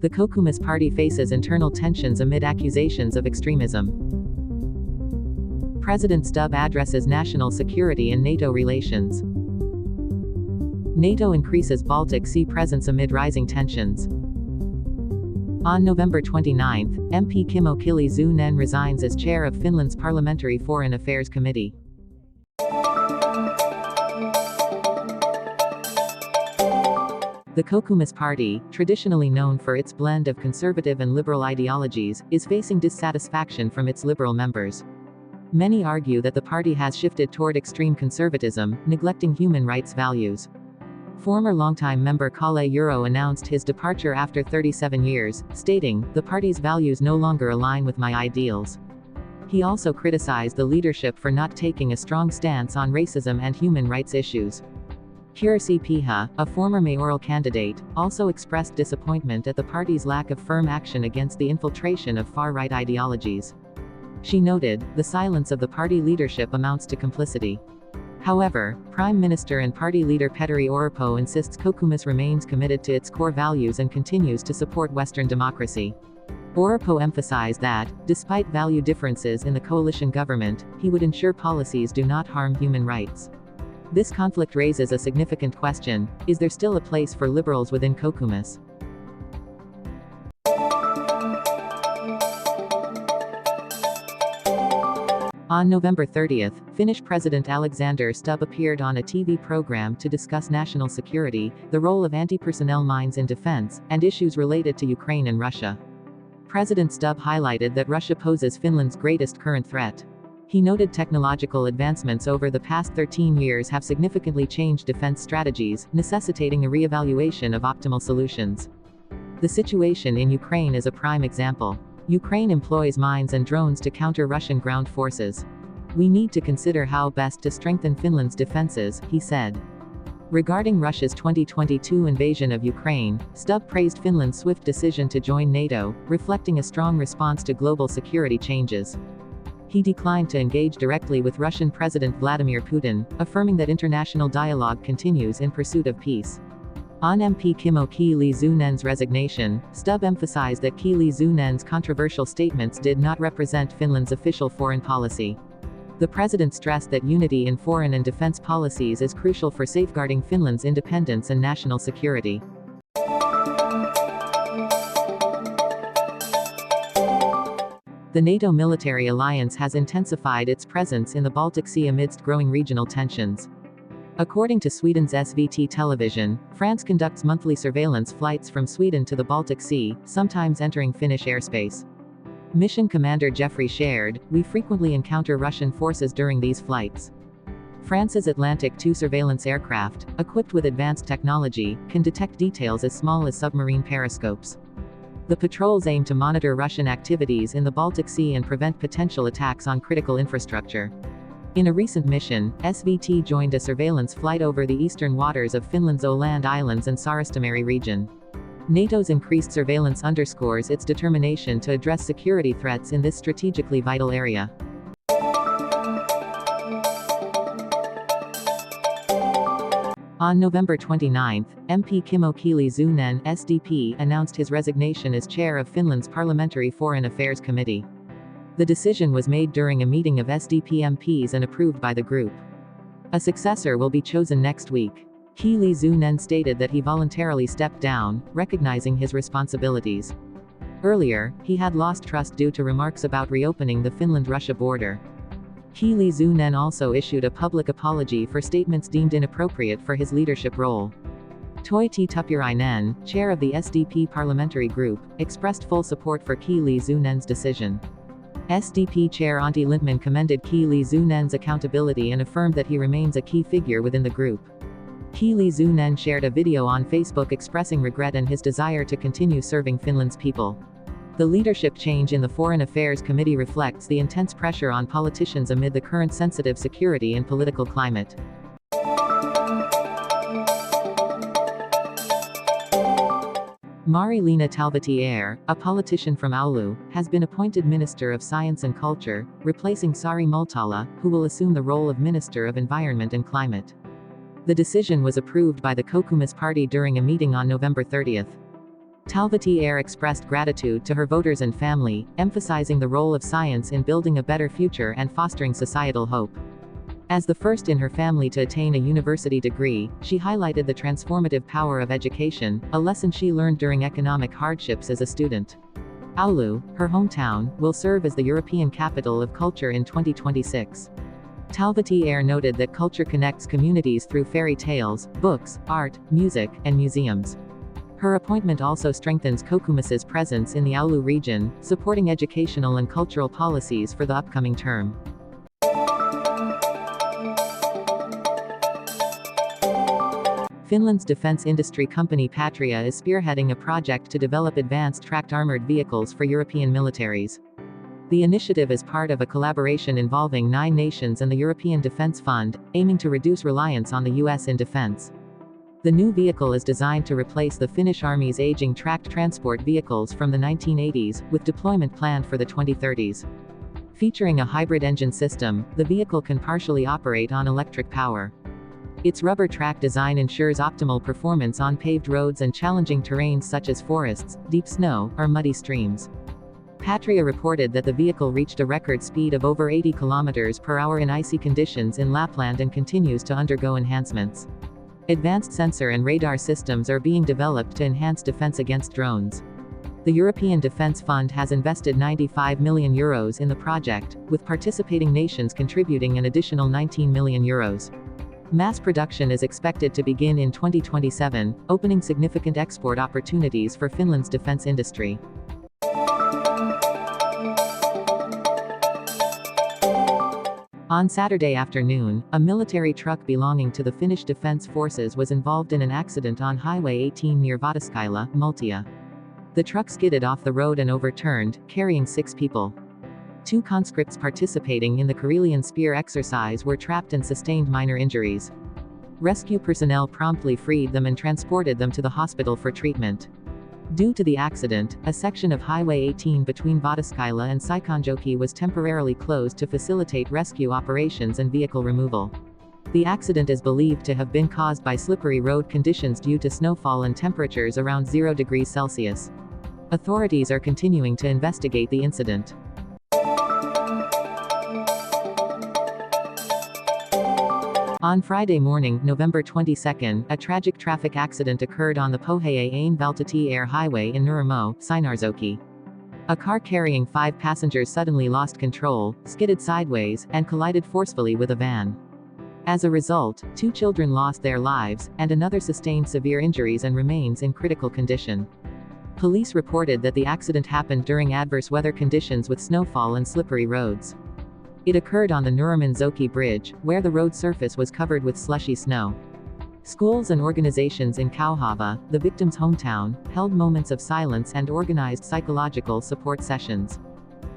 The Kokoomus party faces internal tensions amid accusations of extremism. President Stubb addresses national security and NATO relations. NATO increases Baltic Sea presence amid rising tensions. On November 29, MP Kimmo Kiljunen resigns as chair of Finland's Parliamentary Foreign Affairs Committee. The Kokoomus party, traditionally known for its blend of conservative and liberal ideologies, is facing dissatisfaction from its liberal members. Many argue that the party has shifted toward extreme conservatism, neglecting human rights values. Former longtime member Kalle Euro announced his departure after 37 years, stating, "The party's values no longer align with my ideals." He also criticized the leadership for not taking a strong stance on racism and human rights issues. Kirsi Piha, a former mayoral candidate, also expressed disappointment at the party's lack of firm action against the infiltration of far-right ideologies. She noted, "The silence of the party leadership amounts to complicity." However, Prime Minister and party leader Petteri Orpo insists Kokoomus remains committed to its core values and continues to support Western democracy. Orpo emphasized that, despite value differences in the coalition government, he would ensure policies do not harm human rights. This conflict raises a significant question: is there still a place for liberals within Kokoomus? On November 30, Finnish President Alexander Stubb appeared on a TV program to discuss national security, the role of anti-personnel mines in defense, and issues related to Ukraine and Russia. President Stubb highlighted that Russia poses Finland's greatest current threat. He noted technological advancements over the past 13 years have significantly changed defense strategies, necessitating a re-evaluation of optimal solutions. The situation in Ukraine is a prime example. Ukraine employs mines and drones to counter Russian ground forces. We need to consider how best to strengthen Finland's defenses, he said. Regarding Russia's 2022 invasion of Ukraine, Stubb praised Finland's swift decision to join NATO, reflecting a strong response to global security changes. He declined to engage directly with Russian President Vladimir Putin, affirming that international dialogue continues in pursuit of peace. On MP Kimmo Kiljunen's resignation, Stubb emphasized that Kiljunen's controversial statements did not represent Finland's official foreign policy. The president stressed that unity in foreign and defense policies is crucial for safeguarding Finland's independence and national security. The NATO military alliance has intensified its presence in the Baltic Sea amidst growing regional tensions. According to Sweden's SVT television, France conducts monthly surveillance flights from Sweden to the Baltic Sea, sometimes entering Finnish airspace. Mission Commander Jeffrey shared, "We frequently encounter Russian forces during these flights." France's Atlantic II surveillance aircraft, equipped with advanced technology, can detect details as small as submarine periscopes. The patrols aim to monitor Russian activities in the Baltic Sea and prevent potential attacks on critical infrastructure. In a recent mission, SVT joined a surveillance flight over the eastern waters of Finland's Åland Islands and Saaristomeri region. NATO's increased surveillance underscores its determination to address security threats in this strategically vital area. On November 29, MP Kimmo Kiljunen, SDP, announced his resignation as chair of Finland's Parliamentary Foreign Affairs Committee. The decision was made during a meeting of SDP MPs and approved by the group. A successor will be chosen next week. Kiljunen stated that he voluntarily stepped down, recognizing his responsibilities. Earlier, he had lost trust due to remarks about reopening the Finland-Russia border. Kiljunen also issued a public apology for statements deemed inappropriate for his leadership role. Toivo Tuppurainen, chair of the SDP parliamentary group, expressed full support for Kiljunen's decision. SDP chair Antti Lindman commended Kiljunen's accountability and affirmed that he remains a key figure within the group. Kiljunen shared a video on Facebook expressing regret and his desire to continue serving Finland's people. The leadership change in the Foreign Affairs Committee reflects the intense pressure on politicians amid the current sensitive security and political climate. Mari-Leena Talvitie, a politician from Oulu, has been appointed Minister of Science and Culture, replacing Sari Multala, who will assume the role of Minister of Environment and Climate. The decision was approved by the Kokoomus party during a meeting on November 30. Talvitie Air expressed gratitude to her voters and family, emphasizing the role of science in building a better future and fostering societal hope. As the first in her family to attain a university degree, she highlighted the transformative power of education, a lesson she learned during economic hardships as a student. Oulu, her hometown, will serve as the European Capital of Culture in 2026. Talvitie Air noted that culture connects communities through fairy tales, books, art, music, and museums. Her appointment also strengthens Kokoomus's presence in the Oulu region, supporting educational and cultural policies for the upcoming term. Finland's defense industry company Patria is spearheading a project to develop advanced tracked armored vehicles for European militaries. The initiative is part of a collaboration involving 9 nations and the European Defence Fund, aiming to reduce reliance on the US in defense. The new vehicle is designed to replace the Finnish Army's aging tracked transport vehicles from the 1980s, with deployment planned for the 2030s. Featuring a hybrid engine system, the vehicle can partially operate on electric power. Its rubber track design ensures optimal performance on paved roads and challenging terrains such as forests, deep snow, or muddy streams. Patria reported that the vehicle reached a record speed of over 80 km per hour in icy conditions in Lapland and continues to undergo enhancements. Advanced sensor and radar systems are being developed to enhance defense against drones. The European Defence Fund has invested €95 million in the project, with participating nations contributing an additional €19 million. Mass production is expected to begin in 2027, opening significant export opportunities for Finland's defense industry. On Saturday afternoon, a military truck belonging to the Finnish Defence Forces was involved in an accident on Highway 18 near Vaatiskylä, Multia. The truck skidded off the road and overturned, carrying 6 people. 2 conscripts participating in the Karelian Spear exercise were trapped and sustained minor injuries. Rescue personnel promptly freed them and transported them to the hospital for treatment. Due to the accident, a section of Highway 18 between Vaatiskylä and Saikonjoki was temporarily closed to facilitate rescue operations and vehicle removal. The accident is believed to have been caused by slippery road conditions due to snowfall and temperatures around 0 degrees Celsius. Authorities are continuing to investigate the incident. On Friday morning, November 22, a tragic traffic accident occurred on the Pohja-Valtatie Air Highway in Nurmo, Seinäjoki. A car carrying 5 passengers suddenly lost control, skidded sideways, and collided forcefully with a van. As a result, 2 children lost their lives, and another sustained severe injuries and remains in critical condition. Police reported that the accident happened during adverse weather conditions with snowfall and slippery roads. It occurred on the Nurmonjoki Bridge, where the road surface was covered with slushy snow. Schools and organizations in Kauhava, the victim's hometown, held moments of silence and organized psychological support sessions.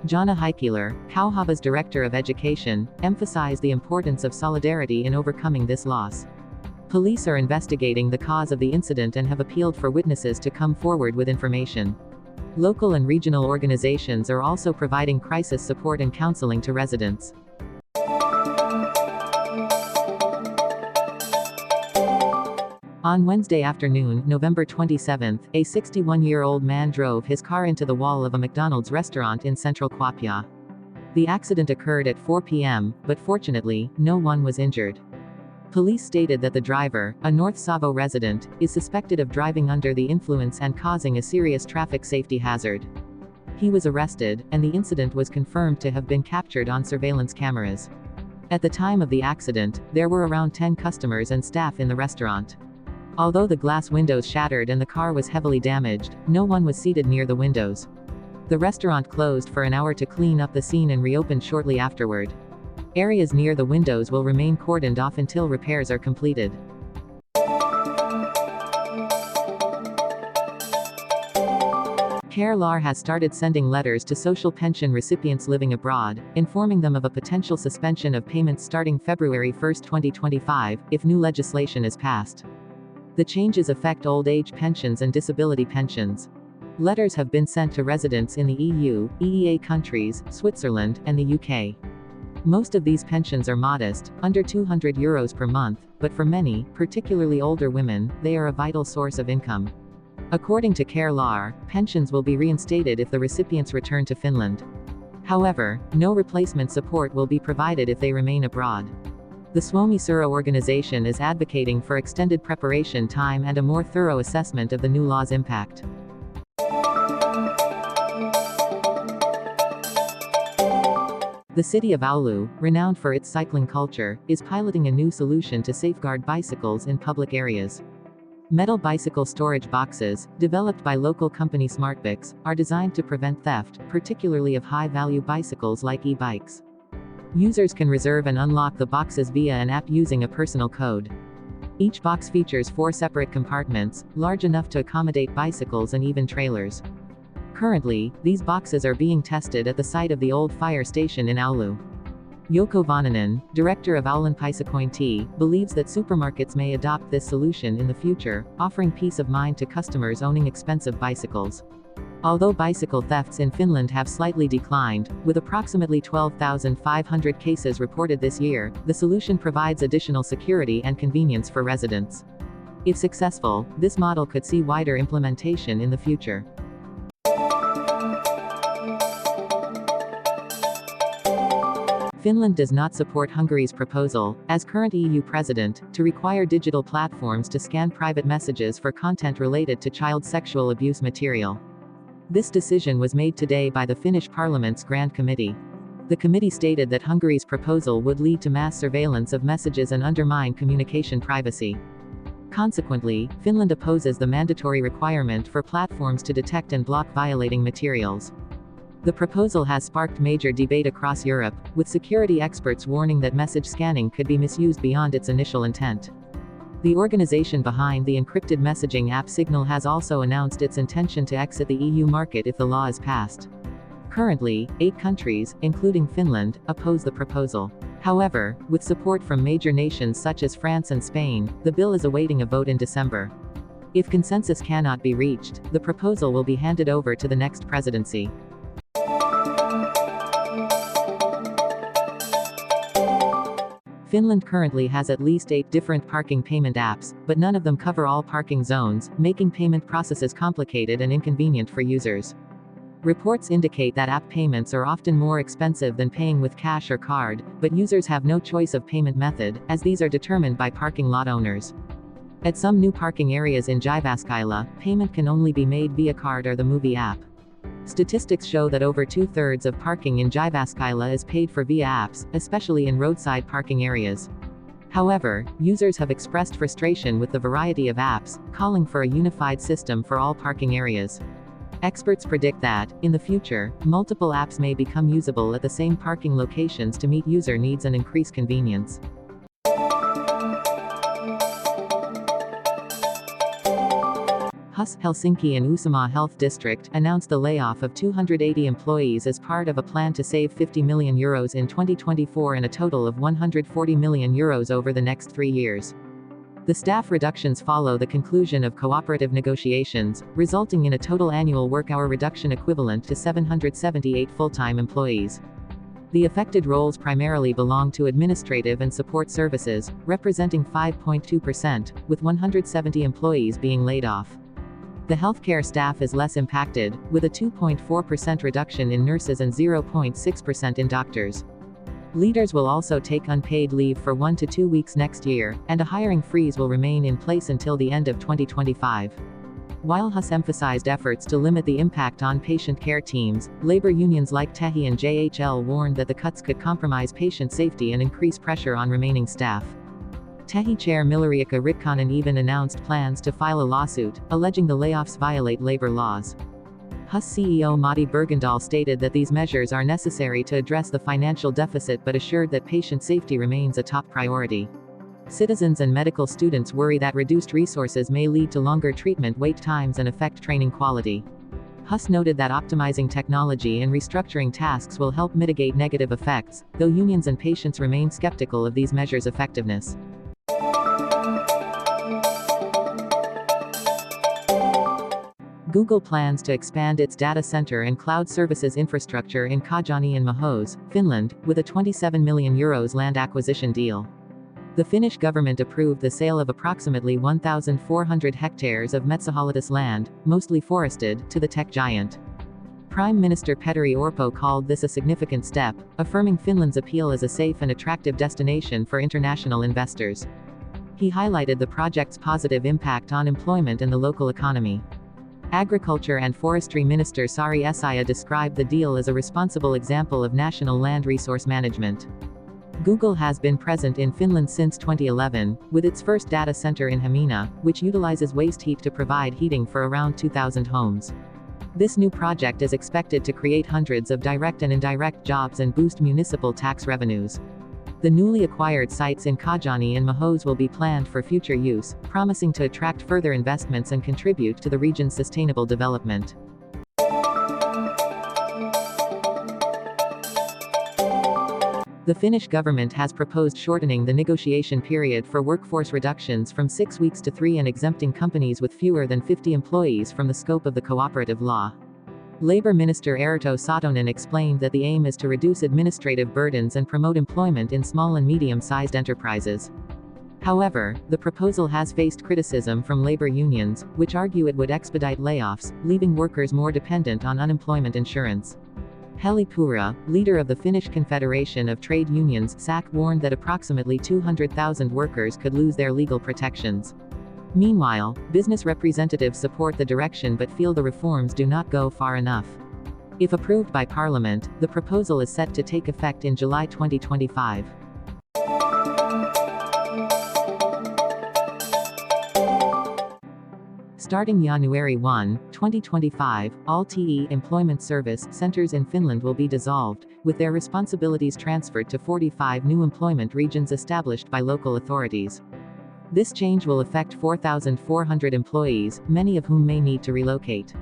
Jana Heikkilä, Kauhava's Director of Education, emphasized the importance of solidarity in overcoming this loss. Police are investigating the cause of the incident and have appealed for witnesses to come forward with information. Local and regional organizations are also providing crisis support and counseling to residents. On Wednesday afternoon, November 27, a 61-year-old man drove his car into the wall of a McDonald's restaurant in central Kuopio. The accident occurred at 4 p.m., but fortunately, no one was injured. Police stated that the driver, a North Savo resident, is suspected of driving under the influence and causing a serious traffic safety hazard. He was arrested, and the incident was confirmed to have been captured on surveillance cameras. At the time of the accident, there were around 10 customers and staff in the restaurant. Although the glass windows shattered and the car was heavily damaged, no one was seated near the windows. The restaurant closed for an hour to clean up the scene and reopened shortly afterward. Areas near the windows will remain cordoned off until repairs are completed. Kerala has started sending letters to social pension recipients living abroad, informing them of a potential suspension of payments starting February 1, 2025, if new legislation is passed. The changes affect old age pensions and disability pensions. Letters have been sent to residents in the EU, EEA countries, Switzerland, and the UK. Most of these pensions are modest, under €200 per month, but for many, particularly older women, they are a vital source of income. According to Care Law, pensions will be reinstated if the recipients return to Finland. However, no replacement support will be provided if they remain abroad. The Suomi Sura organization is advocating for extended preparation time and a more thorough assessment of the new law's impact. The city of Oulu, renowned for its cycling culture, is piloting a new solution to safeguard bicycles in public areas. Metal bicycle storage boxes, developed by local company SmartBikes, are designed to prevent theft, particularly of high-value bicycles like e-bikes. Users can reserve and unlock the boxes via an app using a personal code. Each box features 4 separate compartments, large enough to accommodate bicycles and even trailers. Currently, these boxes are being tested at the site of the old fire station in Oulu. Jouko Vanhanen, director of Oulun Pysäköinti, believes that supermarkets may adopt this solution in the future, offering peace of mind to customers owning expensive bicycles. Although bicycle thefts in Finland have slightly declined, with approximately 12,500 cases reported this year, the solution provides additional security and convenience for residents. If successful, this model could see wider implementation in the future. Finland does not support Hungary's proposal, as current EU president, to require digital platforms to scan private messages for content related to child sexual abuse material. This decision was made today by the Finnish Parliament's Grand Committee. The committee stated that Hungary's proposal would lead to mass surveillance of messages and undermine communication privacy. Consequently, Finland opposes the mandatory requirement for platforms to detect and block violating materials. The proposal has sparked major debate across Europe, with security experts warning that message scanning could be misused beyond its initial intent. The organization behind the encrypted messaging app Signal has also announced its intention to exit the EU market if the law is passed. Currently, 8 countries, including Finland, oppose the proposal. However, with support from major nations such as France and Spain, the bill is awaiting a vote in December. If consensus cannot be reached, the proposal will be handed over to the next presidency. Finland currently has at least 8 different parking payment apps, but none of them cover all parking zones, making payment processes complicated and inconvenient for users. Reports indicate that app payments are often more expensive than paying with cash or card, but users have no choice of payment method, as these are determined by parking lot owners. At some new parking areas in Jyväskylä, payment can only be made via card or the Movie app. Statistics show that over 2/3 of parking in Jyväskylä is paid for via apps, especially in roadside parking areas. However, users have expressed frustration with the variety of apps, calling for a unified system for all parking areas. Experts predict that, in the future, multiple apps may become usable at the same parking locations to meet user needs and increase convenience. HUS, Helsinki and Uusimaa Health District, announced the layoff of 280 employees as part of a plan to save €50 million in 2024 and a total of €140 million over the next 3 years. The staff reductions follow the conclusion of cooperative negotiations, resulting in a total annual work hour reduction equivalent to 778 full-time employees. The affected roles primarily belong to administrative and support services, representing 5.2%, with 170 employees being laid off. The healthcare staff is less impacted, with a 2.4% reduction in nurses and 0.6% in doctors. Leaders will also take unpaid leave for 1 to 2 weeks next year, and a hiring freeze will remain in place until the end of 2025. While HUS emphasized efforts to limit the impact on patient care teams, labor unions like TEHI and JHL warned that the cuts could compromise patient safety and increase pressure on remaining staff. TEHI chair Milariikka Ritkanen even announced plans to file a lawsuit, alleging the layoffs violate labor laws. HUS CEO Matti Bergendahl stated that these measures are necessary to address the financial deficit but assured that patient safety remains a top priority. Citizens and medical students worry that reduced resources may lead to longer treatment wait times and affect training quality. HUS noted that optimizing technology and restructuring tasks will help mitigate negative effects, though unions and patients remain skeptical of these measures' effectiveness. Google plans to expand its data center and cloud services infrastructure in Kajaani and Mahos, Finland, with a €27 million land acquisition deal. The Finnish government approved the sale of approximately 1,400 hectares of Metsähallitus land, mostly forested, to the tech giant. Prime Minister Petteri Orpo called this a significant step, affirming Finland's appeal as a safe and attractive destination for international investors. He highlighted the project's positive impact on employment and the local economy. Agriculture and Forestry Minister Sari Essayah described the deal as a responsible example of national land resource management. Google has been present in Finland since 2011, with its first data center in Hamina, which utilizes waste heat to provide heating for around 2,000 homes. This new project is expected to create hundreds of direct and indirect jobs and boost municipal tax revenues. The newly acquired sites in Kajaani and Mahos will be planned for future use, promising to attract further investments and contribute to the region's sustainable development. The Finnish government has proposed shortening the negotiation period for workforce reductions from 6 weeks to 3 and exempting companies with fewer than 50 employees from the scope of the cooperative law. Labour Minister Erto Satonen explained that the aim is to reduce administrative burdens and promote employment in small and medium-sized enterprises. However, the proposal has faced criticism from labor unions, which argue it would expedite layoffs, leaving workers more dependent on unemployment insurance. Heli Pura, leader of the Finnish Confederation of Trade Unions (SAC), warned that approximately 200,000 workers could lose their legal protections. Meanwhile, business representatives support the direction but feel the reforms do not go far enough. If approved by Parliament, the proposal is set to take effect in July 2025. Starting January 1, 2025, all TE employment service centers in Finland will be dissolved, with their responsibilities transferred to 45 new employment regions established by local authorities. This change will affect 4,400 employees, many of whom may need to relocate.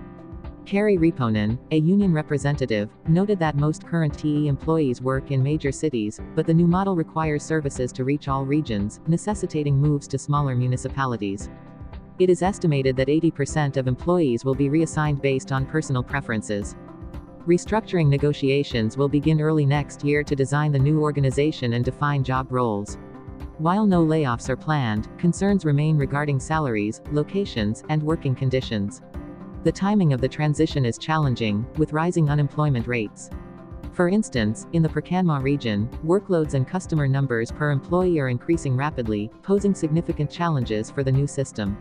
Kari Riponen, a union representative, noted that most current TE employees work in major cities, but the new model requires services to reach all regions, necessitating moves to smaller municipalities. It is estimated that 80% of employees will be reassigned based on personal preferences. Restructuring negotiations will begin early next year to design the new organization and define job roles. While no layoffs are planned, concerns remain regarding salaries, locations, and working conditions. The timing of the transition is challenging, with rising unemployment rates. For instance, in the Pirkanmaa region, workloads and customer numbers per employee are increasing rapidly, posing significant challenges for the new system.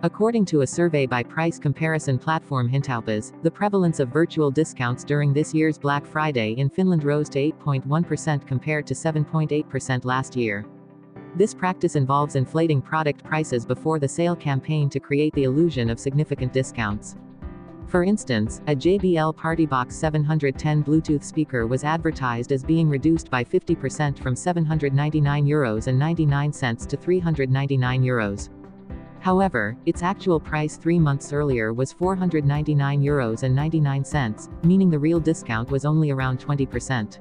According to a survey by price comparison platform Hintauppas, the prevalence of virtual discounts during this year's Black Friday in Finland rose to 8.1% compared to 7.8% last year. This practice involves inflating product prices before the sale campaign to create the illusion of significant discounts. For instance, a JBL PartyBox 710 Bluetooth speaker was advertised as being reduced by 50% from €799.99 to €399. However, its actual price 3 months earlier was €499.99, meaning the real discount was only around 20%.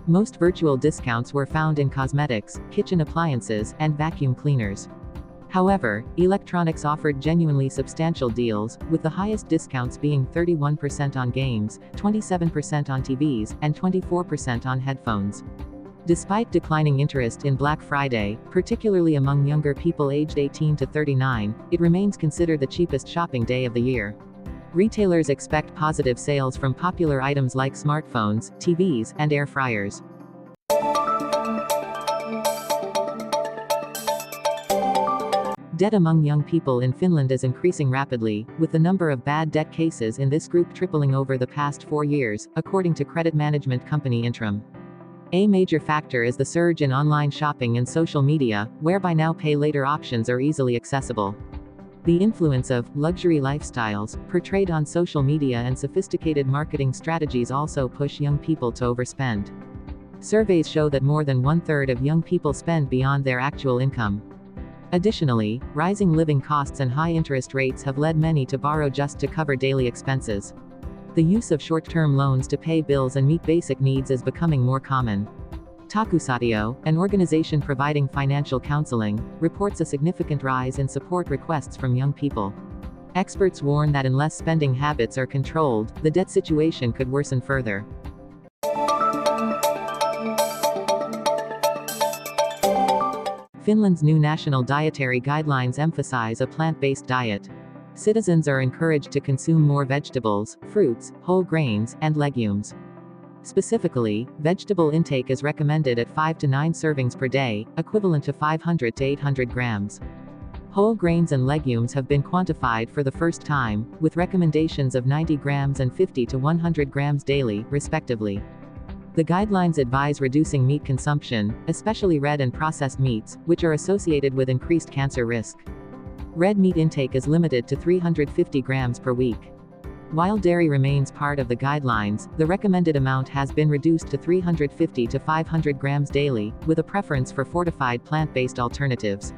Most virtual discounts were found in cosmetics, kitchen appliances, and vacuum cleaners. However, electronics offered genuinely substantial deals, with the highest discounts being 31% on games, 27% on TVs, and 24% on headphones. Despite declining interest in Black Friday, particularly among younger people aged 18 to 39, it remains considered the cheapest shopping day of the year. Retailers expect positive sales from popular items like smartphones, TVs, and air fryers. Debt among young people in Finland is increasing rapidly, with the number of bad debt cases in this group tripling over the past 4 years, according to credit management company Intrum. A major factor is the surge in online shopping and social media, where buy now pay later options are easily accessible. The influence of luxury lifestyles, portrayed on social media, and sophisticated marketing strategies also push young people to overspend. Surveys show that more than 1/3 of young people spend beyond their actual income. Additionally, rising living costs and high interest rates have led many to borrow just to cover daily expenses. The use of short-term loans to pay bills and meet basic needs is becoming more common. Takusatio, an organization providing financial counseling, reports a significant rise in support requests from young people. Experts warn that unless spending habits are controlled, the debt situation could worsen further. Finland's new national dietary guidelines emphasize a plant-based diet. Citizens are encouraged to consume more vegetables, fruits, whole grains, and legumes. Specifically, vegetable intake is recommended at 5 to 9 servings per day, equivalent to 500 to 800 grams. Whole grains and legumes have been quantified for the first time, with recommendations of 90 grams and 50 to 100 grams daily, respectively. The guidelines advise reducing meat consumption, especially red and processed meats, which are associated with increased cancer risk. Red meat intake is limited to 350 grams per week. While dairy remains part of the guidelines, the recommended amount has been reduced to 350 to 500 grams daily, with a preference for fortified plant-based alternatives.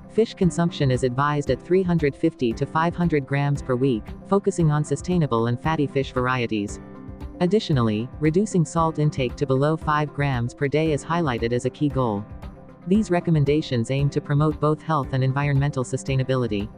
Fish consumption is advised at 350 to 500 grams per week, focusing on sustainable and fatty fish varieties. Additionally, reducing salt intake to below 5 grams per day is highlighted as a key goal. These recommendations aim to promote both health and environmental sustainability.